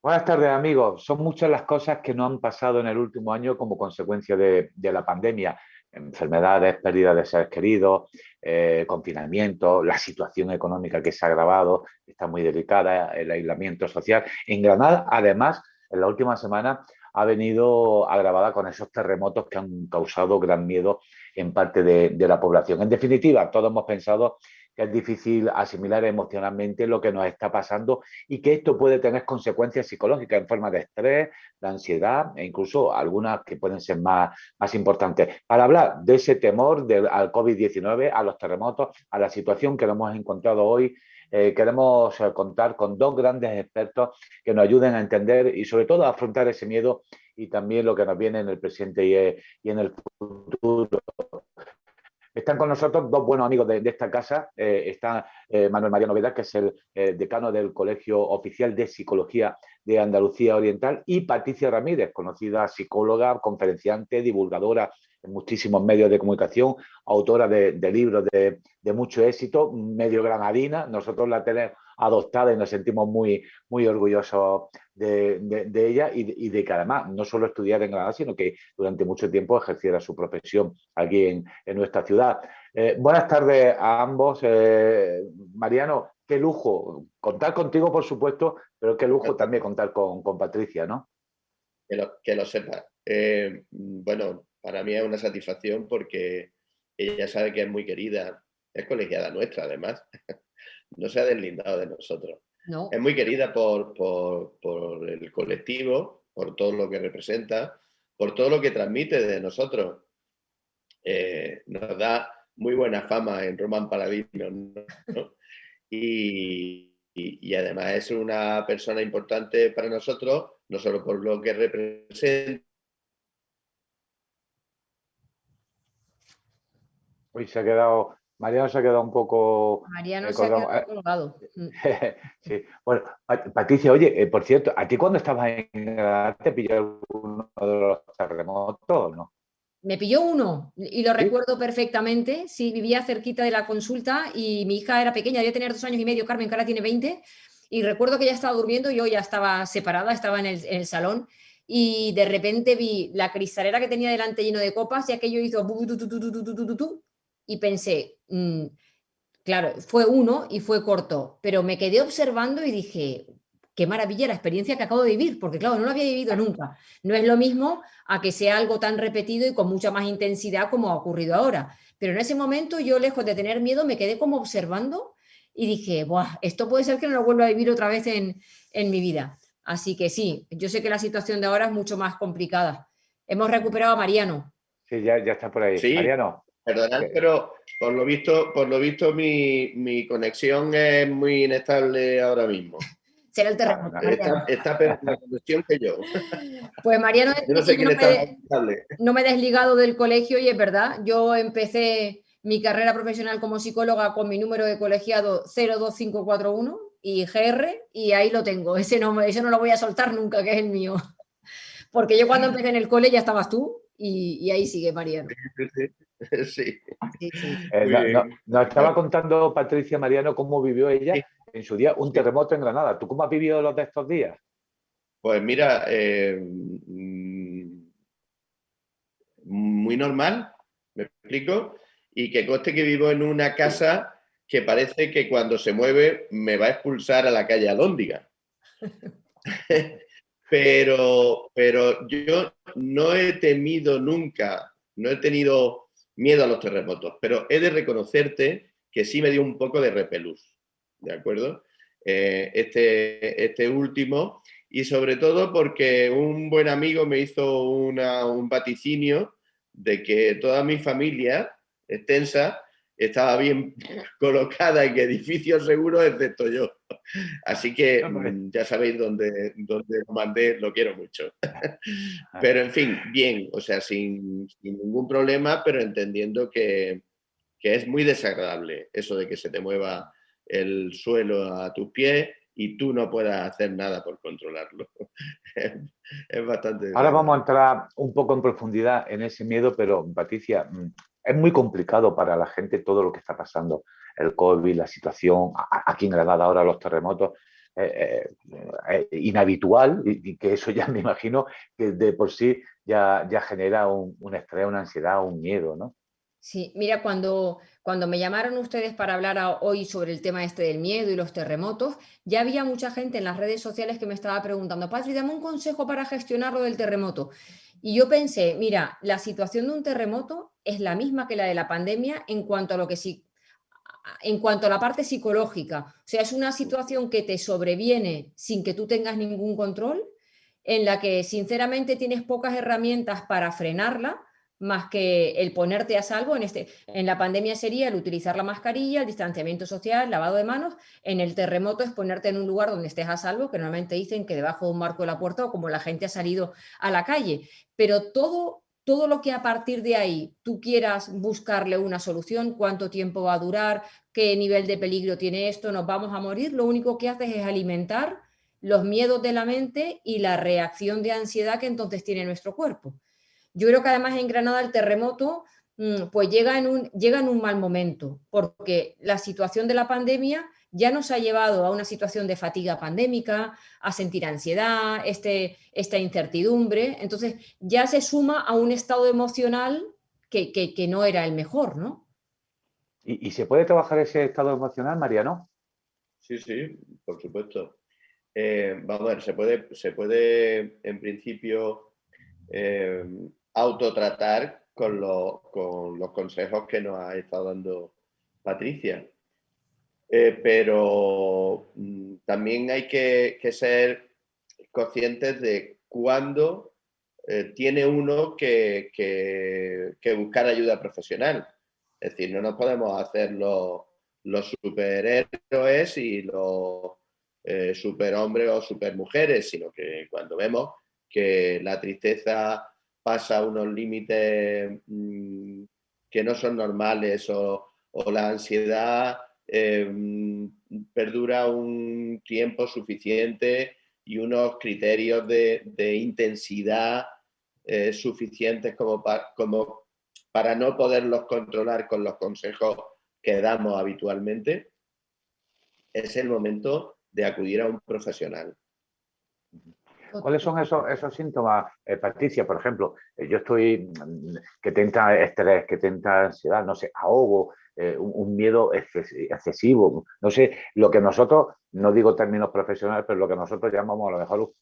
Buenas tardes, amigos. Son muchas las cosas que nos han pasado en el último año como consecuencia de la pandemia. Enfermedades, pérdida de seres queridos, confinamiento, la situación económica que se ha agravado, está muy delicada, el aislamiento social. En Granada, además, en la última semana ha venido agravada con esos terremotos que han causado gran miedo en parte de la población. En definitiva, todos hemos pensado que es difícil asimilar emocionalmente lo que nos está pasando y que esto puede tener consecuencias psicológicas en forma de estrés, de ansiedad e incluso algunas que pueden ser más importantes. Para hablar de ese temor al COVID-19, a los terremotos, a la situación que nos hemos encontrado hoy, queremos contar con dos grandes expertos que nos ayuden a entender y sobre todo a afrontar ese miedo y también lo que nos viene en el presente y en el futuro. Están con nosotros dos buenos amigos de esta casa. Está Manuel María Novedad, que es el decano del Colegio Oficial de Psicología de Andalucía Oriental, y Patricia Ramírez, conocida psicóloga, conferenciante, divulgadora en muchísimos medios de comunicación, autora de libros de mucho éxito, medio granadina. Nosotros la tenemos adoptada y nos sentimos muy orgullosos de ella y de que además no solo estudiar en Granada, sino que durante mucho tiempo ejerciera su profesión aquí en nuestra ciudad. Buenas tardes a ambos. Mariano, qué lujo contar contigo, por supuesto, pero qué lujo también contar con Patricia, ¿no? Que lo sepa. Bueno, para mí es una satisfacción porque ella sabe que es muy querida, es colegiada nuestra además, no se ha deslindado de nosotros. No. Es muy querida por el colectivo, por todo lo que representa, por todo lo que transmite de nosotros. Nos da muy buena fama en Roman Paladino, ¿no? Y además es una persona importante para nosotros, no solo por lo que representa. Hoy Mariano se ha quedado un poco... Mariano se ha quedado colgado. Sí. Bueno, Patricia, oye, por cierto, ¿a ti cuando estabas en Granada te pilló alguno de los terremotos o no? Me pilló uno y lo ¿Sí? recuerdo perfectamente. Sí, vivía cerquita de la consulta y mi hija era pequeña, debía tener 2 años y medio, Carmen, que ahora tiene 20. Y recuerdo que ella estaba durmiendo, yo ya estaba separada, estaba en el salón y de repente vi la cristalera que tenía delante lleno de copas y aquello hizo y pensé, claro, fue uno y fue corto, pero me quedé observando y dije, qué maravilla la experiencia que acabo de vivir, porque claro, no lo había vivido nunca. No es lo mismo a que sea algo tan repetido y con mucha más intensidad como ha ocurrido ahora. Pero en ese momento yo, lejos de tener miedo, me quedé como observando y dije, buah, esto puede ser que no lo vuelva a vivir otra vez en mi vida. Así que sí, yo sé que la situación de ahora es mucho más complicada. Hemos recuperado a Mariano. Sí, ya está por ahí. Sí, Mariano. perdonad, pero por lo visto mi conexión es muy inestable ahora mismo. Será el terremoto. Está peor la conexión que yo. Pues Mariano, Yo no sé quién está más inestable. no me he desligado del colegio y es verdad, yo empecé mi carrera profesional como psicóloga con mi número de colegiado 02541 y GR y ahí lo tengo, ese no lo voy a soltar nunca, que es el mío, porque yo cuando empecé en el cole ya estabas tú y ahí sigue Mariano. Sí. Sí. Nos estaba contando Patricia Mariano cómo vivió ella en su día un terremoto en Granada. ¿Tú cómo has vivido los de estos días? Pues mira, muy normal, ¿me explico? Y que conste que vivo en una casa que parece que cuando se mueve me va a expulsar a la calle Alhóndiga. Pero yo no he temido nunca, no he tenido miedo a los terremotos, pero he de reconocerte que sí me dio un poco de repelús, ¿de acuerdo? Este último, y sobre todo porque un buen amigo me hizo un vaticinio de que toda mi familia extensa estaba bien colocada en edificios seguros, excepto yo. Así que ya sabéis dónde lo mandé, lo quiero mucho. Pero en fin, bien, o sea, sin ningún problema, pero entendiendo que es muy desagradable eso de que se te mueva el suelo a tus pies y tú no puedas hacer nada por controlarlo. Es bastante Ahora vamos a desagradable. entrar un poco en profundidad en ese miedo, pero Patricia, es muy complicado para la gente todo lo que está pasando. El COVID, la situación, aquí en Granada ahora los terremotos, inhabitual y que eso ya me imagino que de por sí ya genera un estrés, una ansiedad, un miedo, ¿no? Sí, mira, cuando me llamaron ustedes para hablar hoy sobre el tema este del miedo y los terremotos, ya había mucha gente en las redes sociales que me estaba preguntando, Patri, dame un consejo para gestionar lo del terremoto. Y yo pensé, mira, la situación de un terremoto es la misma que la de la pandemia en cuanto a lo que sí, en cuanto a la parte psicológica. O sea, es una situación que te sobreviene sin que tú tengas ningún control, en la que sinceramente tienes pocas herramientas para frenarla, más que el ponerte a salvo. En la pandemia sería el utilizar la mascarilla, el distanciamiento social, lavado de manos. En el terremoto es ponerte en un lugar donde estés a salvo, que normalmente dicen que debajo de un marco de la puerta o como la gente ha salido a la calle. Pero todo lo que a partir de ahí tú quieras buscarle una solución, cuánto tiempo va a durar, qué nivel de peligro tiene esto, nos vamos a morir, lo único que haces es alimentar los miedos de la mente y la reacción de ansiedad que entonces tiene nuestro cuerpo. Yo creo que además en Granada el terremoto pues llega en un mal momento, porque la situación de la pandemia ya nos ha llevado a una situación de fatiga pandémica, a sentir ansiedad, esta incertidumbre. Entonces ya se suma a un estado emocional que no era el mejor, ¿no? ¿Y se puede trabajar ese estado emocional, Mariano? Sí, sí, por supuesto. Vamos a ver, se puede en principio eh, autotratar con los consejos que nos ha estado dando Patricia. Pero también hay que ser conscientes de cuándo tiene uno que buscar ayuda profesional. Es decir, no nos podemos hacer los superhéroes y los superhombres o supermujeres, sino que cuando vemos que la tristeza pasa unos límites que no son normales o la ansiedad perdura un tiempo suficiente y unos criterios de intensidad suficientes como para no poderlos controlar con los consejos que damos habitualmente, es el momento de acudir a un profesional. ¿Cuáles son esos síntomas, Patricia? Por ejemplo, yo estoy, que te entra estrés, que te entra ansiedad, no sé, ahogo, un miedo excesivo, no sé, lo que nosotros, no digo términos profesionales, pero lo que nosotros llamamos a lo mejor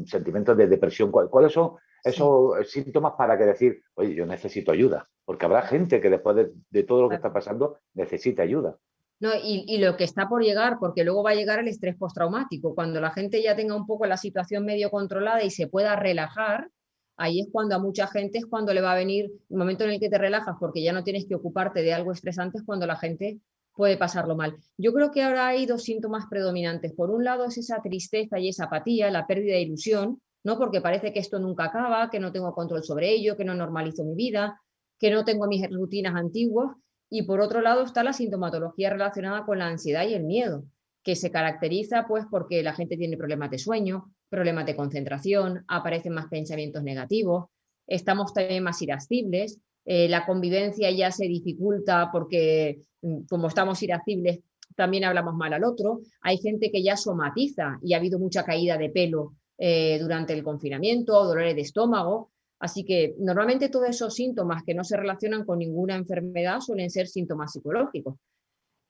sentimientos de depresión. ¿Cuáles son esos síntomas para que decir, oye, yo necesito ayuda? Porque habrá gente que después de todo lo que está pasando necesita ayuda. No, y lo que está por llegar, porque luego va a llegar el estrés postraumático. Cuando la gente ya tenga un poco la situación medio controlada y se pueda relajar, ahí es cuando a mucha gente es cuando le va a venir el momento en el que te relajas, porque ya no tienes que ocuparte de algo estresante, es cuando la gente puede pasarlo mal. Yo creo que ahora hay dos síntomas predominantes. Por un lado es esa tristeza y esa apatía, la pérdida de ilusión, ¿no? Porque parece que esto nunca acaba, que no tengo control sobre ello, que no normalizo mi vida, que no tengo mis rutinas antiguas. Y por otro lado está la sintomatología relacionada con la ansiedad y el miedo, que se caracteriza pues porque la gente tiene problemas de sueño, problemas de concentración, aparecen más pensamientos negativos, estamos también más irascibles, la convivencia ya se dificulta porque como estamos irascibles también hablamos mal al otro, hay gente que ya somatiza y ha habido mucha caída de pelo durante el confinamiento, dolores de estómago. Así que normalmente todos esos síntomas que no se relacionan con ninguna enfermedad suelen ser síntomas psicológicos.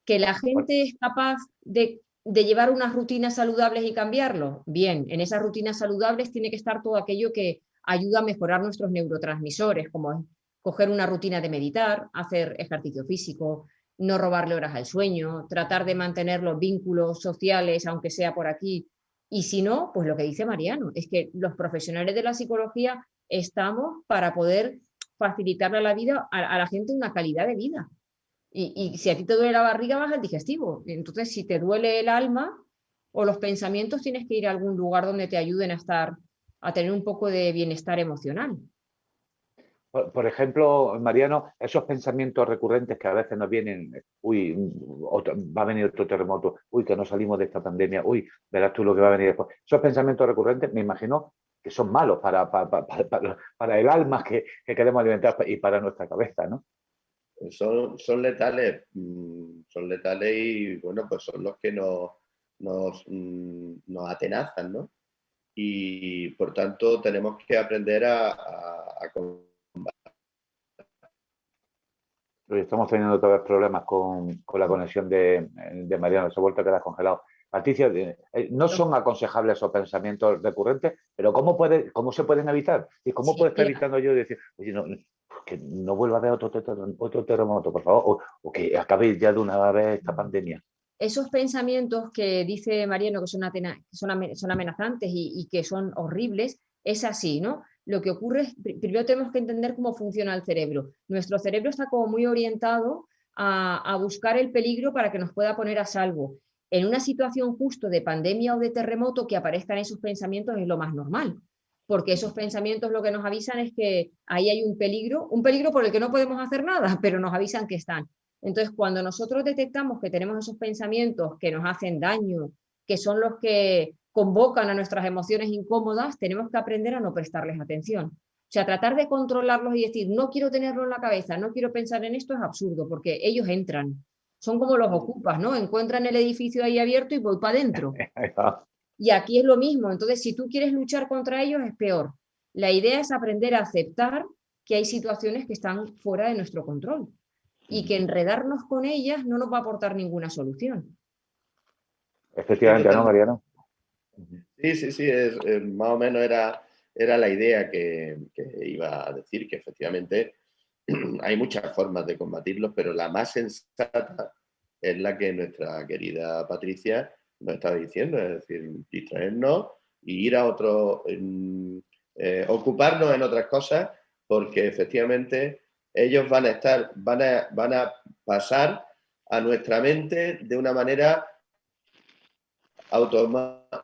Que la gente es capaz de llevar unas rutinas saludables y cambiarlo. Bien, en esas rutinas saludables tiene que estar todo aquello que ayuda a mejorar nuestros neurotransmisores, como coger una rutina de meditar, hacer ejercicio físico, no robarle horas al sueño, tratar de mantener los vínculos sociales, aunque sea por aquí. Y si no, pues lo que dice Mariano, es que los profesionales de la psicología estamos para poder facilitarle a la vida a la gente una calidad de vida. Y si a ti te duele la barriga, vas al digestivo. Entonces, si te duele el alma o los pensamientos, tienes que ir a algún lugar donde te ayuden a estar, a tener un poco de bienestar emocional. Por ejemplo, Mariano, esos pensamientos recurrentes que a veces nos vienen, uy, va a venir otro terremoto, uy, que no salimos de esta pandemia, uy, verás tú lo que va a venir después. Esos pensamientos recurrentes, me imagino que son malos para el alma que queremos alimentar y para nuestra cabeza, ¿no? Son letales, y bueno, pues son los que nos atenazan, ¿no? y por tanto tenemos que aprender a Estamos teniendo otra vez problemas con la conexión de Mariano, se ha vuelto a quedar congelado. Patricia, no son aconsejables esos pensamientos recurrentes, pero ¿cómo se pueden evitar? ¿Y cómo puedo estar evitando yo decir, oye, no, que no vuelva a haber otro terremoto, por favor, o que acabe ya de una vez esta pandemia? Esos pensamientos que dice Mariano que son amenazantes y que son horribles, es así, ¿no? Lo que ocurre es, primero tenemos que entender cómo funciona el cerebro. Nuestro cerebro está como muy orientado a buscar el peligro para que nos pueda poner a salvo. En una situación justo de pandemia o de terremoto, que aparezcan esos pensamientos es lo más normal, porque esos pensamientos lo que nos avisan es que ahí hay un peligro por el que no podemos hacer nada, pero nos avisan que están. Entonces, cuando nosotros detectamos que tenemos esos pensamientos que nos hacen daño, que son los que convocan a nuestras emociones incómodas, tenemos que aprender a no prestarles atención. O sea, tratar de controlarlos y decir, no quiero tenerlo en la cabeza, no quiero pensar en esto, es absurdo, porque ellos entran. Son como los ocupas, ¿no? Encuentran el edificio ahí abierto y voy para adentro. Y aquí es lo mismo. Entonces, si tú quieres luchar contra ellos, es peor. La idea es aprender a aceptar que hay situaciones que están fuera de nuestro control y que enredarnos con ellas no nos va a aportar ninguna solución. Efectivamente, ¿no, Mariano? Sí, más o menos era la idea que iba a decir, que efectivamente hay muchas formas de combatirlos, pero la más sensata es la que nuestra querida Patricia nos estaba diciendo, es decir, distraernos y ir a otro, ocuparnos en otras cosas, porque efectivamente ellos van a pasar a nuestra mente de una manera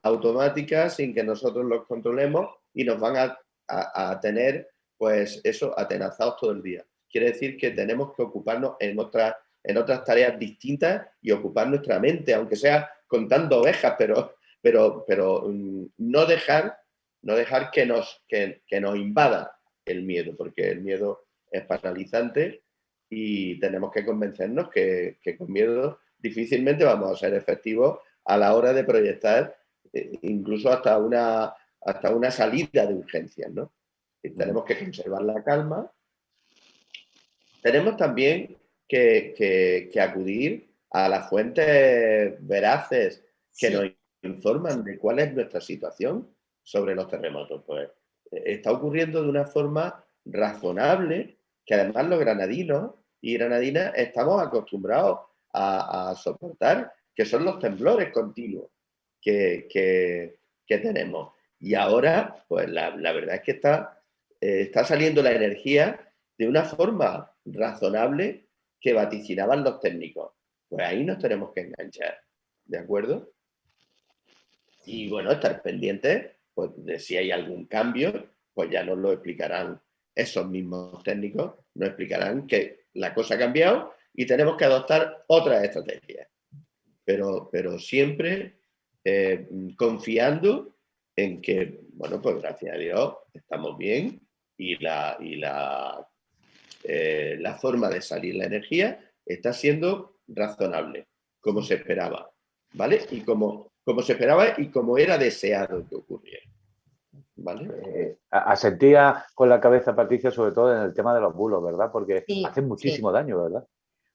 automática sin que nosotros los controlemos y nos van a tener, pues eso, atenazados todo el día. Quiere decir que tenemos que ocuparnos en otras tareas distintas y ocupar nuestra mente, aunque sea contando ovejas, pero no dejar que nos invada el miedo, porque el miedo es paralizante y tenemos que convencernos que con miedo difícilmente vamos a ser efectivos a la hora de proyectar incluso hasta una salida de urgencias, ¿no? Y tenemos que conservar la calma. Tenemos también que acudir a las fuentes veraces que nos informan de cuál es nuestra situación sobre los terremotos. Pues está ocurriendo de una forma razonable, que además los granadinos y granadinas estamos acostumbrados a soportar, que son los temblores continuos que tenemos. Y ahora, pues la verdad es que está saliendo la energía de una forma razonable que vaticinaban los técnicos. Pues ahí nos tenemos que enganchar, ¿de acuerdo? Y bueno, estar pendientes pues, de si hay algún cambio, pues ya nos lo explicarán esos mismos técnicos, nos explicarán que la cosa ha cambiado y tenemos que adoptar otras estrategias. Pero siempre confiando en que, bueno, pues gracias a Dios estamos bien y la forma de salir la energía está siendo razonable, como se esperaba, ¿vale? Y como se esperaba y como era deseado que ocurriera, ¿vale? Asentía con la cabeza, Patricia, sobre todo en el tema de los bulos, ¿verdad? Porque hacen muchísimo daño, ¿verdad?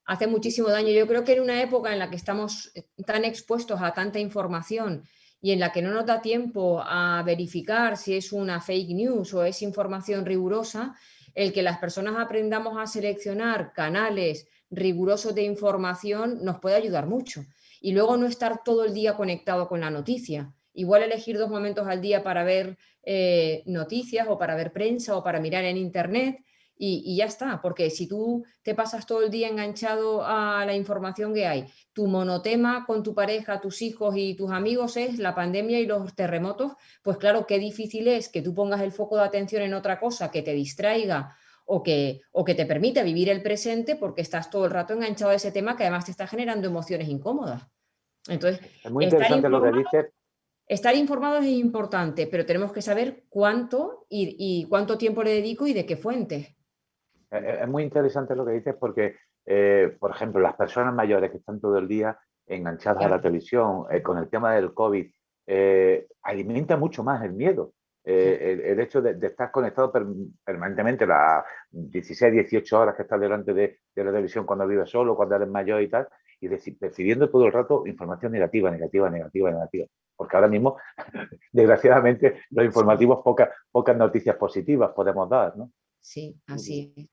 Hace muchísimo daño. Yo creo que en una época en la que estamos tan expuestos a tanta información y en la que no nos da tiempo a verificar si es una fake news o es información rigurosa, el que las personas aprendamos a seleccionar canales rigurosos de información nos puede ayudar mucho. Y luego no estar todo el día conectado con la noticia. Igual elegir 2 momentos al día para ver noticias o para ver prensa o para mirar en internet. Y ya está, porque si tú te pasas todo el día enganchado a la información que hay, tu monotema con tu pareja, tus hijos y tus amigos es la pandemia y los terremotos, pues claro, qué difícil es que tú pongas el foco de atención en otra cosa que te distraiga o que te permita vivir el presente porque estás todo el rato enganchado a ese tema que además te está generando emociones incómodas. Entonces, es muy interesante lo que dices. Estar informados es importante, pero tenemos que saber cuánto y cuánto tiempo le dedico y de qué fuentes. Es muy interesante lo que dices porque, por ejemplo, las personas mayores que están todo el día enganchadas a la televisión, con el tema del COVID, alimenta mucho más el miedo. El hecho de estar conectado permanentemente las 16, 18 horas que estás delante de la televisión cuando vives solo, cuando eres mayor y tal, y recibiendo todo el rato información negativa, negativa, negativa, negativa. Porque ahora mismo, desgraciadamente, los informativos pocas noticias positivas podemos dar, ¿no? Sí, así es.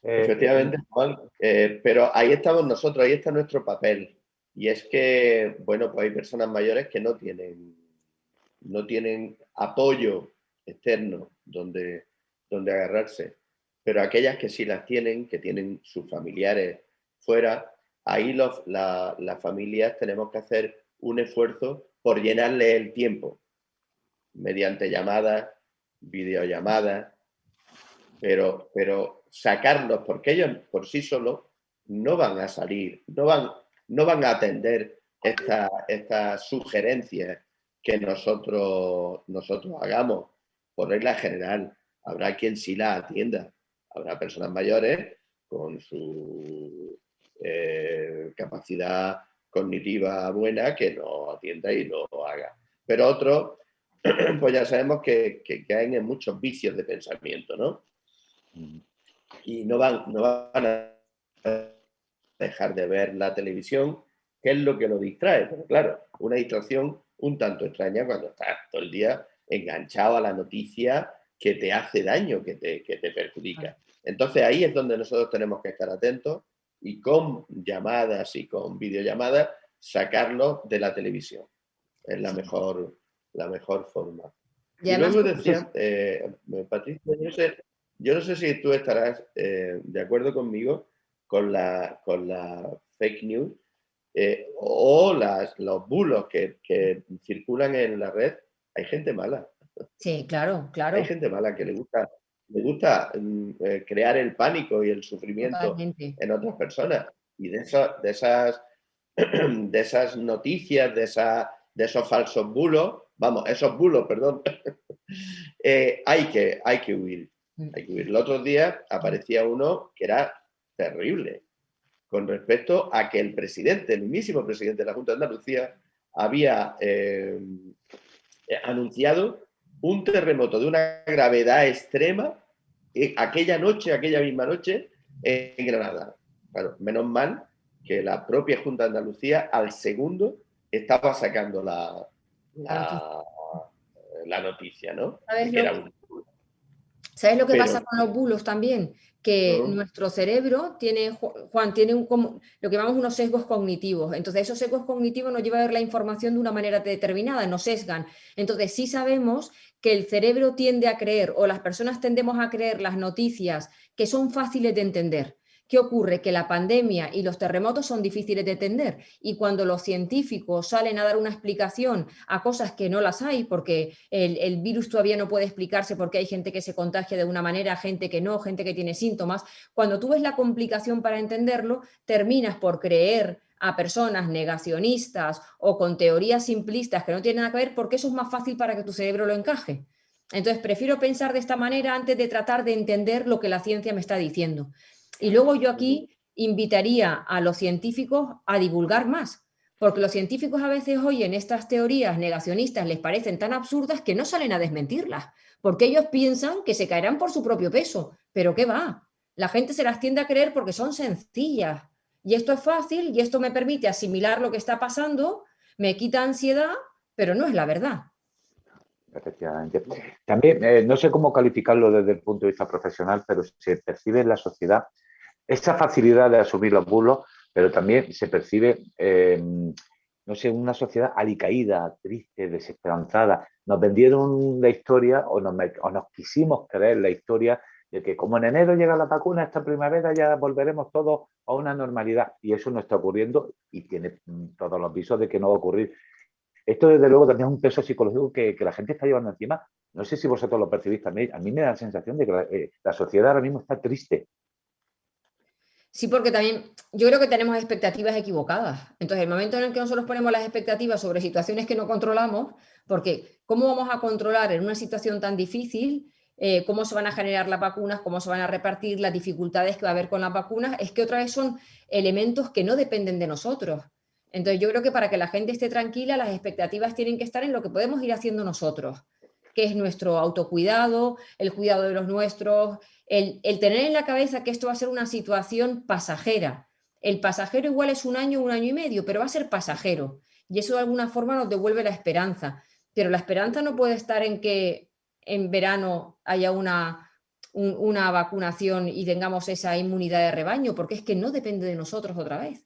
Efectivamente, Juan, pero ahí estamos nosotros, ahí está nuestro papel. Y es que, bueno, pues hay personas mayores que no tienen apoyo externo donde agarrarse, pero aquellas que sí las tienen, que tienen sus familiares fuera, ahí las familias tenemos que hacer un esfuerzo por llenarle el tiempo, mediante llamadas, videollamadas, pero sacarlos, porque ellos por sí solos no van a salir, no van a atender estas sugerencias que nosotros hagamos. Por regla general, habrá quien sí la atienda. Habrá personas mayores con su capacidad cognitiva buena que lo atienda y lo haga. Pero otros, pues ya sabemos que caen en muchos vicios de pensamiento, ¿no? Y no van a dejar de ver la televisión, que es lo que lo distrae. Pero claro, una distracción un tanto extraña cuando estás todo el día enganchado a la noticia que te hace daño, que te perjudica. Entonces ahí es donde nosotros tenemos que estar atentos y con llamadas y con videollamadas sacarlos de la televisión. Es la mejor forma. Y luego decía, Patricia, yo no sé si tú estarás de acuerdo conmigo con la fake news o los bulos que circulan en la red. Hay gente mala. Sí, claro, claro. Hay gente mala que le gusta crear el pánico y el sufrimiento Totalmente. en otras personas. Y de esas noticias, de esos falsos bulos, esos bulos, perdón, hay que huir. Hay que huir. El otro día aparecía uno que era terrible con respecto a que el mismísimo presidente de la Junta de Andalucía, había anunciado un terremoto de una gravedad extrema aquella misma noche, en Granada. Claro, menos mal que la propia Junta de Andalucía al segundo estaba sacando la noticia, ¿no? ¿Sabes lo que pasa con los bulos también? Que nuestro cerebro tiene, Juan, tiene lo que llamamos unos sesgos cognitivos. Entonces, esos sesgos cognitivos nos llevan a ver la información de una manera determinada, nos sesgan. Entonces, sí sabemos que el cerebro tiende a creer, o las personas tendemos a creer las noticias que son fáciles de entender. ¿Qué ocurre? Que la pandemia y los terremotos son difíciles de entender, y cuando los científicos salen a dar una explicación a cosas que no las hay, porque el virus todavía no puede explicarse porque hay gente que se contagia de una manera, gente que no, gente que tiene síntomas, cuando tú ves la complicación para entenderlo, terminas por creer a personas negacionistas o con teorías simplistas que no tienen nada que ver, porque eso es más fácil para que tu cerebro lo encaje. Entonces prefiero pensar de esta manera antes de tratar de entender lo que la ciencia me está diciendo. Y luego yo aquí invitaría a los científicos a divulgar más, porque los científicos a veces oyen estas teorías negacionistas, les parecen tan absurdas que no salen a desmentirlas, porque ellos piensan que se caerán por su propio peso, pero ¿qué va? La gente se las tiende a creer porque son sencillas, y esto es fácil, y esto me permite asimilar lo que está pasando, me quita ansiedad, pero no es la verdad. Efectivamente. También, no sé cómo calificarlo desde el punto de vista profesional, pero se percibe en la sociedad esa facilidad de asumir los bulos, pero también se percibe, no sé, una sociedad alicaída, triste, desesperanzada. Nos vendieron la historia o nos quisimos creer la historia de que como en enero llega la vacuna, esta primavera ya volveremos todos a una normalidad. Y eso no está ocurriendo y tiene todos los visos de que no va a ocurrir. Esto, desde luego, también es un peso psicológico que la gente está llevando encima. No sé si vosotros lo percibís también. A mí me da la sensación de que la sociedad ahora mismo está triste. Sí, porque también yo creo que tenemos expectativas equivocadas. Entonces, el momento en el que nosotros ponemos las expectativas sobre situaciones que no controlamos, porque ¿cómo vamos a controlar en una situación tan difícil cómo se van a generar las vacunas, cómo se van a repartir, las dificultades que va a haber con las vacunas? Es que otra vez son elementos que no dependen de nosotros. Entonces yo creo que para que la gente esté tranquila, las expectativas tienen que estar en lo que podemos ir haciendo nosotros, que es nuestro autocuidado, el cuidado de los nuestros, el tener en la cabeza que esto va a ser una situación pasajera. El pasajero igual es un año y medio, pero va a ser pasajero. Y eso de alguna forma nos devuelve la esperanza. Pero la esperanza no puede estar en que en verano haya una vacunación y tengamos esa inmunidad de rebaño, porque es que no depende de nosotros otra vez.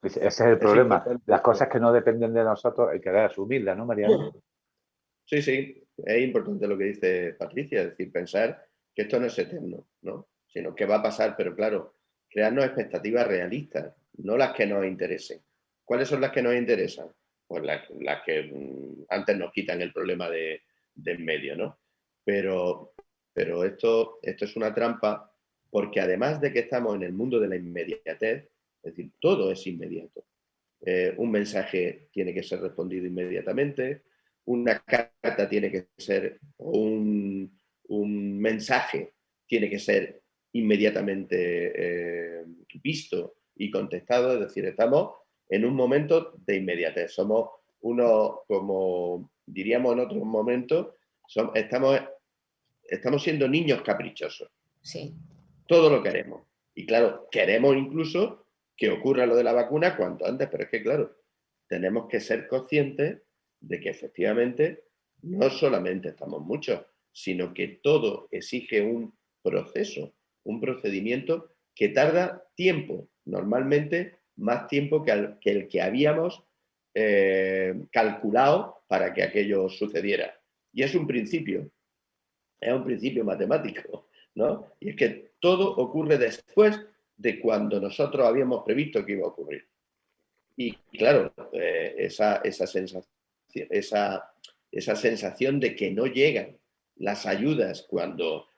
Ese es el Es problema. importante Las esto. cosas que no dependen de nosotros hay que asumirlas, ¿no, Mariano? Sí, sí, es importante lo que dice Patricia, es decir, pensar que esto no es eterno, ¿no? Sino que va a pasar, pero claro, crearnos expectativas realistas, no las que nos interesen. ¿Cuáles son las que nos interesan? Pues las que antes nos quitan el problema de en medio, ¿no? Pero esto es una trampa porque además de que estamos en el mundo de la inmediatez, es decir, todo es inmediato. Un mensaje tiene que ser respondido inmediatamente, una carta tiene que ser, un mensaje tiene que ser inmediatamente visto y contestado, es decir, estamos en un momento de inmediatez, somos unos, como diríamos en otros momentos, estamos siendo niños caprichosos, Sí. todo lo queremos. Y claro, queremos incluso que ocurra lo de la vacuna cuanto antes, pero es que claro, tenemos que ser conscientes de que efectivamente no solamente estamos muchos, sino que todo exige un proceso, un procedimiento que tarda tiempo, normalmente más tiempo que el que habíamos calculado para que aquello sucediera. Y es un principio matemático, ¿no? Y es que todo ocurre después de cuando nosotros habíamos previsto que iba a ocurrir. Y claro, esa sensación de que no llegan las ayudas cuando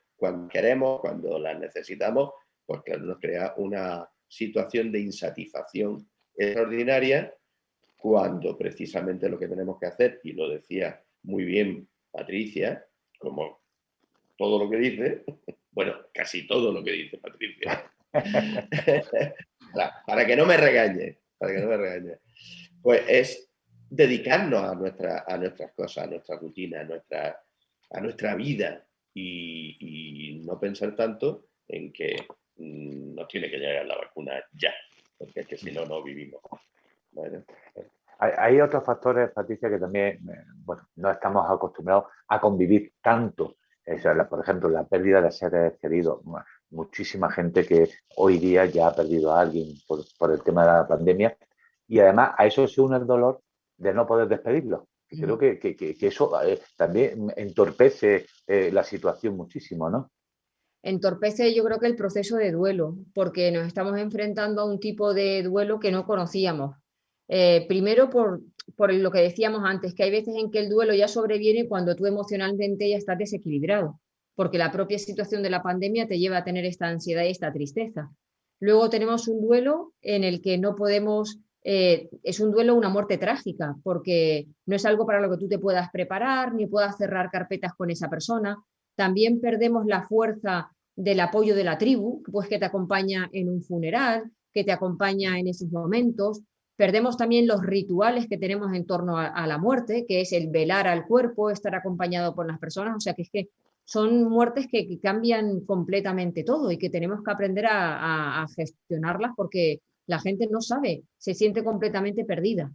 queremos, cuando las necesitamos, pues claro, nos crea una situación de insatisfacción extraordinaria cuando precisamente lo que tenemos que hacer, y lo decía muy bien Patricia, como todo lo que dice, bueno, casi todo lo que dice Patricia, para que no me regañe, pues es dedicarnos a nuestras cosas, a nuestra rutina, a nuestra vida y no pensar tanto en que nos tiene que llegar la vacuna ya, porque es que si no, no vivimos. Bueno, Hay otros factores, Patricia, que también, bueno, no estamos acostumbrados a convivir tanto. Por ejemplo, la pérdida de seres queridos. Muchísima gente que hoy día ya ha perdido a alguien por el tema de la pandemia. Y además a eso se une el dolor de no poder despedirlo. Y creo que eso también entorpece la situación muchísimo, ¿no? Entorpece yo creo que el proceso de duelo, porque nos estamos enfrentando a un tipo de duelo que no conocíamos. Primero por lo que decíamos antes, que hay veces en que el duelo ya sobreviene cuando tú emocionalmente ya estás desequilibrado, porque la propia situación de la pandemia te lleva a tener esta ansiedad y esta tristeza. Luego tenemos un duelo en el que no podemos, es un duelo, una muerte trágica, porque no es algo para lo que tú te puedas preparar, ni puedas cerrar carpetas con esa persona. También perdemos la fuerza del apoyo de la tribu, pues que te acompaña en un funeral, que te acompaña en esos momentos. Perdemos también los rituales que tenemos en torno a la muerte, que es el velar al cuerpo, estar acompañado por las personas. O sea, que es que son muertes que cambian completamente todo y que tenemos que aprender a gestionarlas porque la gente no sabe, se siente completamente perdida.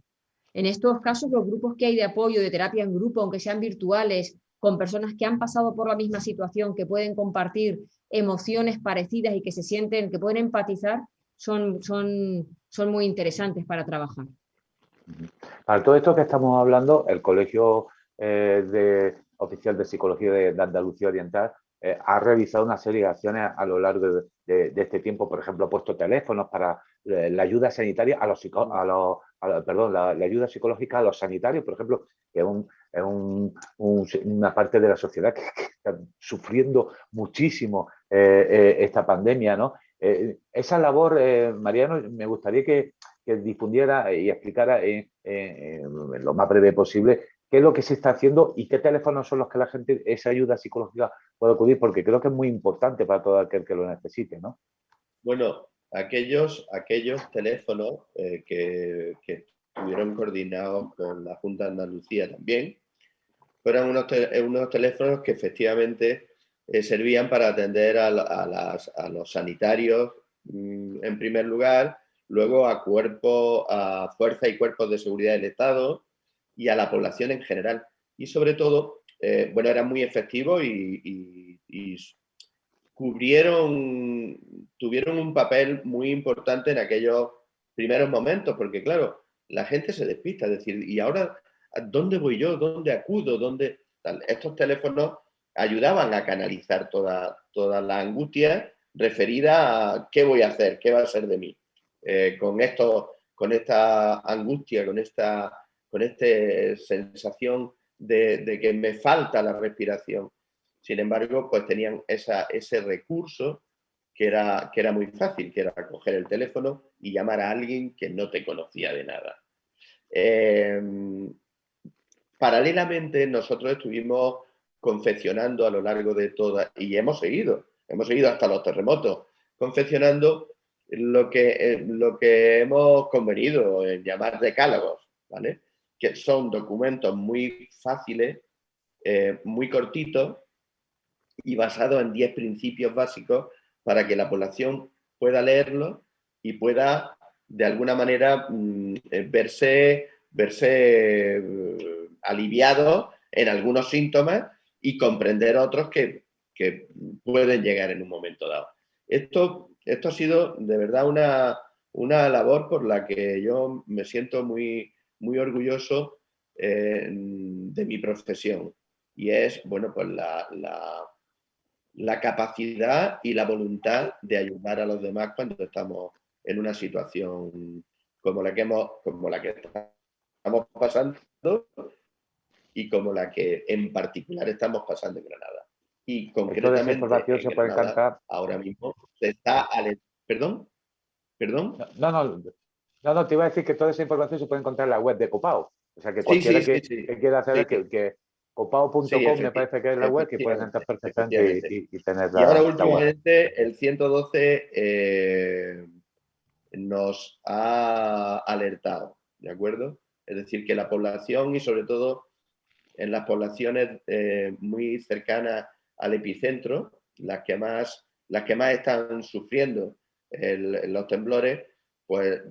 En estos casos, los grupos que hay de apoyo, de terapia en grupo, aunque sean virtuales, con personas que han pasado por la misma situación, que pueden compartir emociones parecidas y que se sienten, que pueden empatizar, son muy interesantes para trabajar. Para todo esto que estamos hablando, el Colegio Oficial de Psicología de Andalucía Oriental ha realizado una serie de acciones a lo largo de este tiempo. Por ejemplo, ha puesto teléfonos para la ayuda sanitaria la ayuda psicológica a los sanitarios, por ejemplo, que es una parte de la sociedad que está sufriendo muchísimo esta pandemia, ¿no? Esa labor, Mariano, me gustaría que difundiera y explicara en lo más breve posible qué es lo que se está haciendo y qué teléfonos son los que la gente, esa ayuda psicológica puede acudir, porque creo que es muy importante para todo aquel que lo necesite, ¿no? bueno, aquellos teléfonos que estuvieron coordinados con la Junta de Andalucía también, fueron unos teléfonos que efectivamente servían para atender a los sanitarios en primer lugar, luego a fuerzas y cuerpos de seguridad del Estado y a la población en general. Y sobre todo, eran muy efectivos y tuvieron un papel muy importante en aquellos primeros momentos, porque claro, la gente se despista, es decir, ¿y ahora dónde voy yo? ¿Dónde acudo? Estos teléfonos ayudaban a canalizar toda la angustia referida a qué voy a hacer, qué va a ser de mí. Con esta angustia, con esta sensación de que me falta la respiración. Sin embargo, pues tenían ese recurso que era muy fácil, que era coger el teléfono y llamar a alguien que no te conocía de nada. Paralelamente, nosotros estuvimos confeccionando a lo largo de y hemos seguido hasta los terremotos, confeccionando lo que hemos convenido en llamar decálogos, ¿vale? Que son documentos muy fáciles, muy cortitos y basados en 10 principios básicos para que la población pueda leerlo y pueda, de alguna manera, verse aliviado en algunos síntomas y comprender otros que pueden llegar en un momento dado. Esto ha sido de verdad una labor por la que yo me siento muy, muy orgulloso de mi profesión, y es, bueno, pues la capacidad y la voluntad de ayudar a los demás cuando estamos en una situación como la que estamos pasando y como la que en particular estamos pasando en Granada. Y concretamente toda esa información en se puede Granada, encontrar. ahora mismo se está... ¿Perdón? No, te iba a decir que toda esa información se puede encontrar en la web de Copao. O sea, que Sí, cualquiera sí. que quiera hacer que copao.com Sí, me parece que es la web, que puedes entrar perfectamente y tener Y ahora la web. últimamente el 112 nos ha alertado, ¿de acuerdo? Es decir, que la población, y sobre todo en las poblaciones muy cercanas al epicentro, las que más están sufriendo los temblores, pues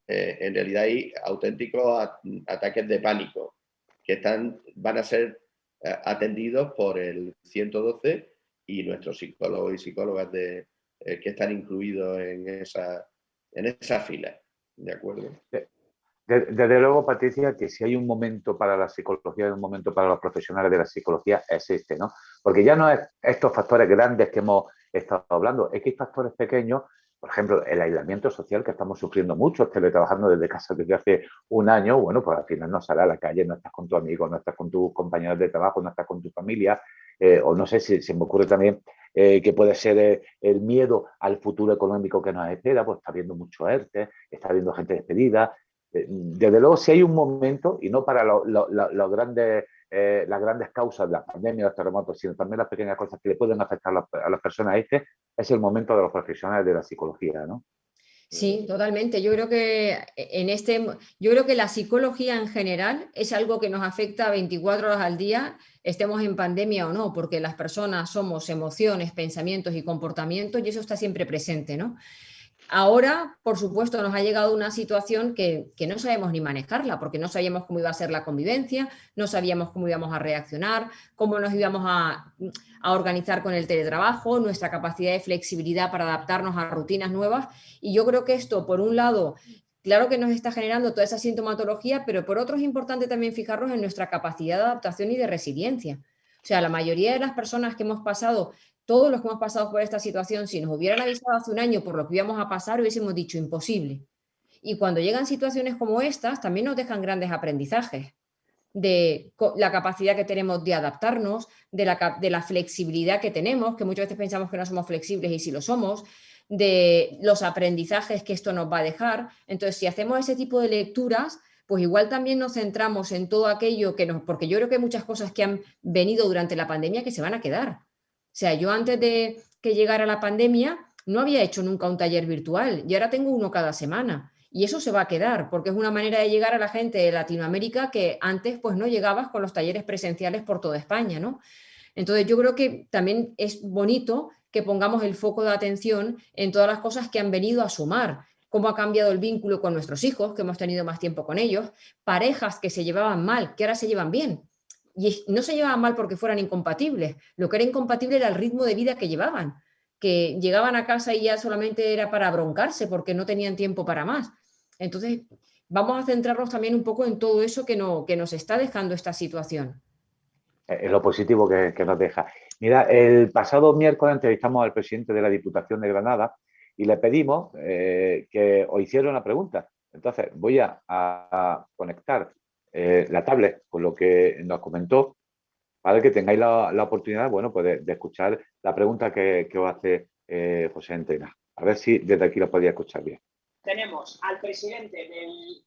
en realidad hay auténticos ataques de pánico que van a ser atendidos por el 112 y nuestros psicólogos y psicólogas que están incluidos en esa fila, ¿de acuerdo? Desde luego, Patricia, que si hay un momento para la psicología y un momento para los profesionales de la psicología, es este, ¿no? Porque ya no es estos factores grandes que hemos estado hablando, es que hay factores pequeños, por ejemplo, el aislamiento social que estamos sufriendo muchos, teletrabajando desde casa desde hace un año, bueno, pues al final no sales a la calle, no estás con tu amigo, no estás con tus compañeros de trabajo, no estás con tu familia, o no sé si se me ocurre también que puede ser el miedo al futuro económico que nos espera, pues está habiendo mucho ERTE, está habiendo gente despedida. Desde luego, si hay un momento, y no para las grandes causas de la pandemia, los terremotos, sino también las pequeñas cosas que le pueden afectar a las personas, es el momento de los profesionales de la psicología, ¿no? Sí, totalmente. Yo creo que la psicología en general es algo que nos afecta 24 horas al día, estemos en pandemia o no, porque las personas somos emociones, pensamientos y comportamientos, y eso está siempre presente, ¿no? Ahora, por supuesto, nos ha llegado una situación que no sabemos ni manejarla, porque no sabíamos cómo iba a ser la convivencia, no sabíamos cómo íbamos a reaccionar, cómo nos íbamos a organizar con el teletrabajo, nuestra capacidad de flexibilidad para adaptarnos a rutinas nuevas. Y yo creo que esto, por un lado, claro que nos está generando toda esa sintomatología, pero por otro es importante también fijarnos en nuestra capacidad de adaptación y de resiliencia. O sea, la mayoría de las personas que hemos pasado, todos los que hemos pasado por esta situación, si nos hubieran avisado hace un año por lo que íbamos a pasar, hubiésemos dicho imposible. Y cuando llegan situaciones como estas, también nos dejan grandes aprendizajes de la capacidad que tenemos de adaptarnos, de la flexibilidad que tenemos, que muchas veces pensamos que no somos flexibles y sí lo somos, de los aprendizajes que esto nos va a dejar. Entonces, si hacemos ese tipo de lecturas, pues igual también nos centramos en todo aquello porque yo creo que hay muchas cosas que han venido durante la pandemia que se van a quedar. O sea, yo antes de que llegara la pandemia no había hecho nunca un taller virtual y ahora tengo uno cada semana. Y eso se va a quedar, porque es una manera de llegar a la gente de Latinoamérica que antes pues no llegabas con los talleres presenciales por toda España, ¿no? Entonces yo creo que también es bonito que pongamos el foco de atención en todas las cosas que han venido a sumar, cómo ha cambiado el vínculo con nuestros hijos, que hemos tenido más tiempo con ellos, parejas que se llevaban mal, que ahora se llevan bien. Y no se llevaban mal porque fueran incompatibles, lo que era incompatible era el ritmo de vida que llevaban, que llegaban a casa y ya solamente era para broncarse porque no tenían tiempo para más. Entonces, vamos a centrarnos también un poco en todo eso que nos está dejando esta situación. Es lo positivo que nos deja. Mira, el pasado miércoles entrevistamos al presidente de la Diputación de Granada y le pedimos que os hiciera una pregunta. Entonces, voy a conectar la tablet con lo que nos comentó, para que tengáis la oportunidad, bueno, pues de escuchar la pregunta que os hace José Entrena. A ver si desde aquí lo podéis escuchar bien. Tenemos al presidente el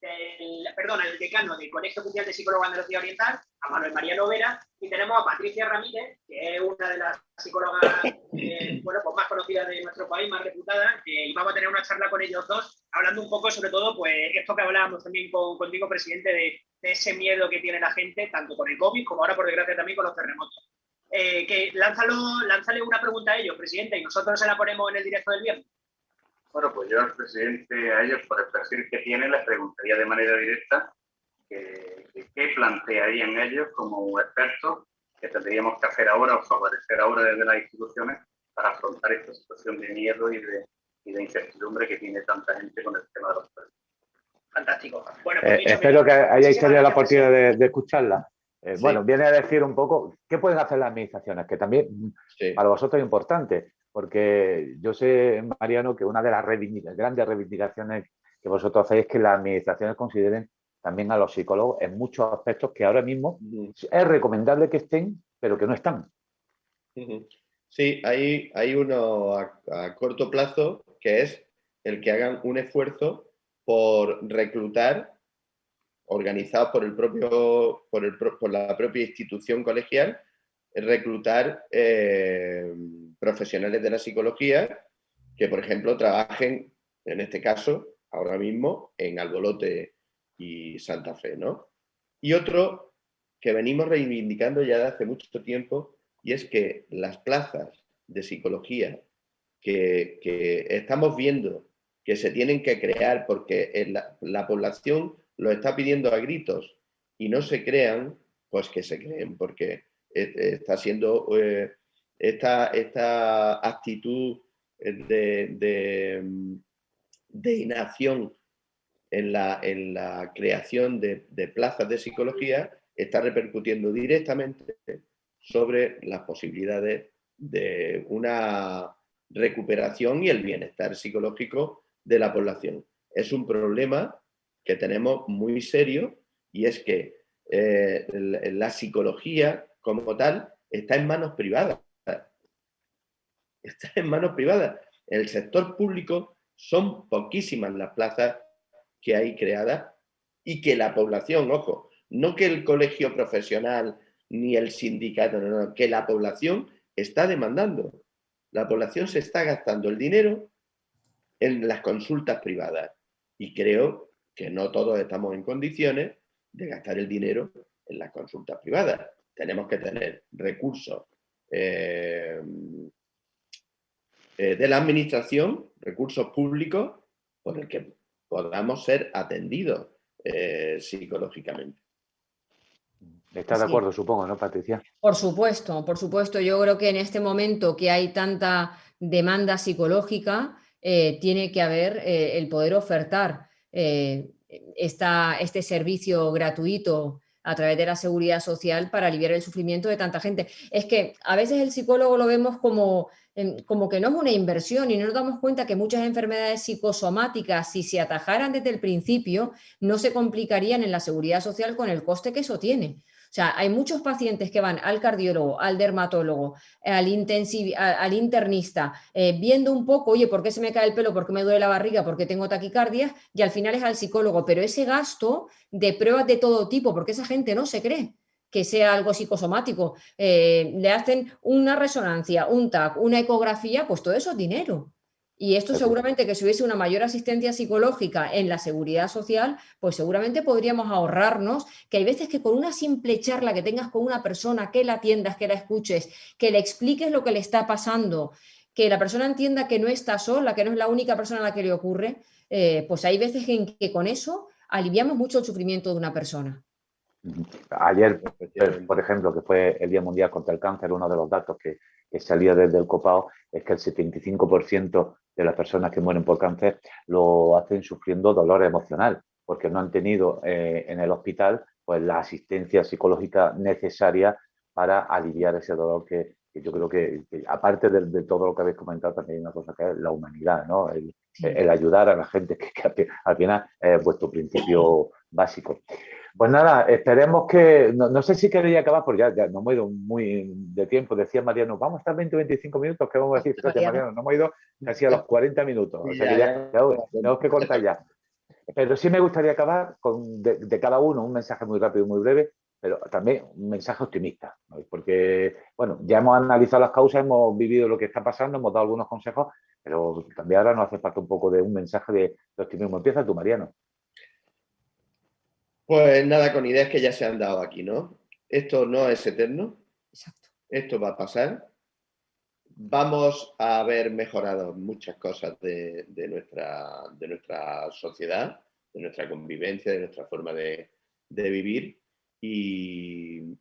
decano del Colegio Oficial de Psicólogos de Andalucía Oriental, a Manuel María Lovera, y tenemos a Patricia Ramírez, que es una de las psicólogas pues más conocidas de nuestro país, más reputada, y vamos a tener una charla con ellos dos, hablando un poco sobre todo, pues esto que hablábamos también contigo, presidente, de ese miedo que tiene la gente, tanto con el COVID como ahora, por desgracia, también con los terremotos. Lánzale una pregunta a ellos, presidente, y nosotros se la ponemos en el directo del viernes. Bueno, pues yo al presidente, a ellos, por el perfil que tienen, les preguntaría de manera directa qué plantearían ellos como expertos que tendríamos que hacer ahora o favorecer ahora desde las instituciones para afrontar esta situación de miedo y de incertidumbre que tiene tanta gente con el tema de los precios. Fantástico. Bueno, pues, espero que hayáis tenido la oportunidad de escucharla. Sí. Bueno, viene a decir un poco qué pueden hacer las administraciones, que también para vosotros es importante. Porque yo sé, Mariano, que una de las grandes reivindicaciones que vosotros hacéis es que las administraciones consideren también a los psicólogos en muchos aspectos que ahora mismo es recomendable que estén, pero que no están. Sí, hay uno a corto plazo que es el que hagan un esfuerzo por reclutar, organizados por la propia institución colegial, reclutar profesionales de la psicología que, por ejemplo, trabajen, en este caso, ahora mismo, en Albolote y Santa Fe, ¿no? Y otro que venimos reivindicando ya de hace mucho tiempo, y es que las plazas de psicología que estamos viendo que se tienen que crear porque la población lo está pidiendo a gritos y no se crean, pues que se creen, porque está siendo esta actitud de inacción en la creación de plazas de psicología está repercutiendo directamente sobre las posibilidades de una recuperación y el bienestar psicológico de la población. Es un problema que tenemos muy serio y es que la psicología como tal está en manos privadas. Está en manos privadas. En el sector público son poquísimas las plazas que hay creadas y que la población, ojo, no que el colegio profesional ni el sindicato, no, que la población está demandando. La población se está gastando el dinero en las consultas privadas y creo que no todos estamos en condiciones de gastar el dinero en las consultas privadas. Tenemos que tener recursos de la administración, recursos públicos, por el que podamos ser atendidos psicológicamente. ¿Estás de acuerdo, supongo, no, Patricia? Por supuesto, por supuesto. Yo creo que en este momento que hay tanta demanda psicológica, tiene que haber el poder ofertar este servicio gratuito a través de la seguridad social para aliviar el sufrimiento de tanta gente. Es que a veces el psicólogo lo vemos como que no es una inversión y no nos damos cuenta que muchas enfermedades psicosomáticas, si se atajaran desde el principio, no se complicarían en la seguridad social con el coste que eso tiene. O sea, hay muchos pacientes que van al cardiólogo, al dermatólogo, al internista, viendo un poco, oye, ¿por qué se me cae el pelo? ¿Por qué me duele la barriga? ¿Por qué tengo taquicardia? Y al final es al psicólogo. Pero ese gasto de pruebas de todo tipo, porque esa gente no se cree que sea algo psicosomático, le hacen una resonancia, un TAC, una ecografía, pues todo eso es dinero. Y esto seguramente que si hubiese una mayor asistencia psicológica en la seguridad social, pues seguramente podríamos ahorrarnos, que hay veces que con una simple charla que tengas con una persona, que la atiendas, que la escuches, que le expliques lo que le está pasando, que la persona entienda que no está sola, que no es la única persona a la que le ocurre, pues hay veces en que con eso aliviamos mucho el sufrimiento de una persona. Ayer, por ejemplo, que fue el Día Mundial contra el Cáncer, uno de los datos que salía desde el COPAO es que el 75% de las personas que mueren por cáncer lo hacen sufriendo dolor emocional, porque no han tenido en el hospital pues, la asistencia psicológica necesaria para aliviar ese dolor que yo creo que aparte de todo lo que habéis comentado, también hay una cosa que es la humanidad, ¿no? El ayudar a la gente, que al final es vuestro principio básico. Pues nada, esperemos que... No sé si queréis acabar, porque ya no hemos ido muy de tiempo. Decía Mariano, vamos a estar 20-25 minutos, ¿qué vamos a decir? Fíjate, Mariano, no hemos ido casi a los 40 minutos. O sea que ya tenemos que cortar ya. Pero sí me gustaría acabar con de cada uno un mensaje muy rápido y muy breve, pero también un mensaje optimista, ¿no? Porque, bueno, ya hemos analizado las causas, hemos vivido lo que está pasando, hemos dado algunos consejos, pero también ahora nos hace falta un poco de un mensaje de optimismo. Empieza tú, Mariano. Pues nada, con ideas que ya se han dado aquí, ¿no? Esto no es eterno. Exacto. Esto va a pasar. Vamos a haber mejorado muchas cosas de nuestra sociedad, de nuestra convivencia, de nuestra forma de vivir, y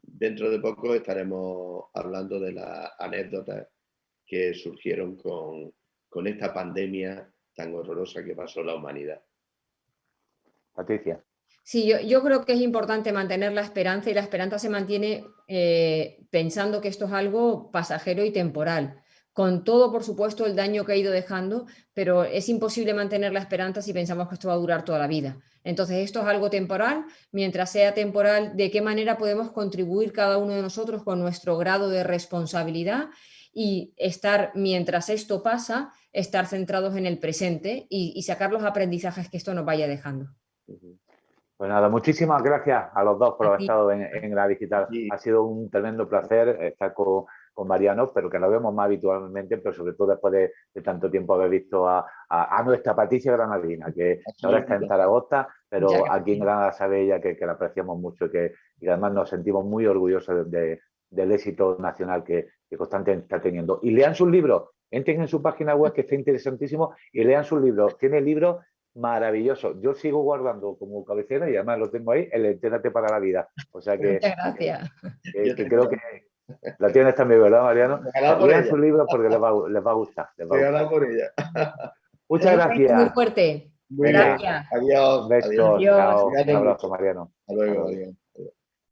dentro de poco estaremos hablando de las anécdotas que surgieron con esta pandemia tan horrorosa que pasó la humanidad. Patricia. Sí, yo creo que es importante mantener la esperanza, y la esperanza se mantiene pensando que esto es algo pasajero y temporal, con todo, por supuesto, el daño que ha ido dejando, pero es imposible mantener la esperanza si pensamos que esto va a durar toda la vida. Entonces, esto es algo temporal. Mientras sea temporal, ¿de qué manera podemos contribuir cada uno de nosotros con nuestro grado de responsabilidad y estar, mientras esto pasa, estar centrados en el presente y sacar los aprendizajes que esto nos vaya dejando? Pues nada, muchísimas gracias a los dos por haber estado en la digital. Sí. Ha sido un tremendo placer estar con Mariano, pero que lo vemos más habitualmente, pero sobre todo después de tanto tiempo haber visto a nuestra Patricia Granadina, que ahora está en Zaragoza, pero aquí en Granada sabe ella que la apreciamos mucho y que además nos sentimos muy orgullosos del éxito nacional que constantemente está teniendo. Y lean sus libros, entren en su página web, que está interesantísimo, y lean sus libros. Tiene libros maravilloso. Yo sigo guardando como cabecera y además lo tengo ahí, el Entérate para la vida. O sea que, muchas gracias. Que creo que la tienes también, ¿verdad, Mariano? Lean sus libros porque les va a gustar. Regalado por ella. Muchas gracias. Muy fuerte. Muy gracias. bien. Adiós. Besos. Adiós. Chao. Un abrazo, Mariano. Hasta luego. Adiós.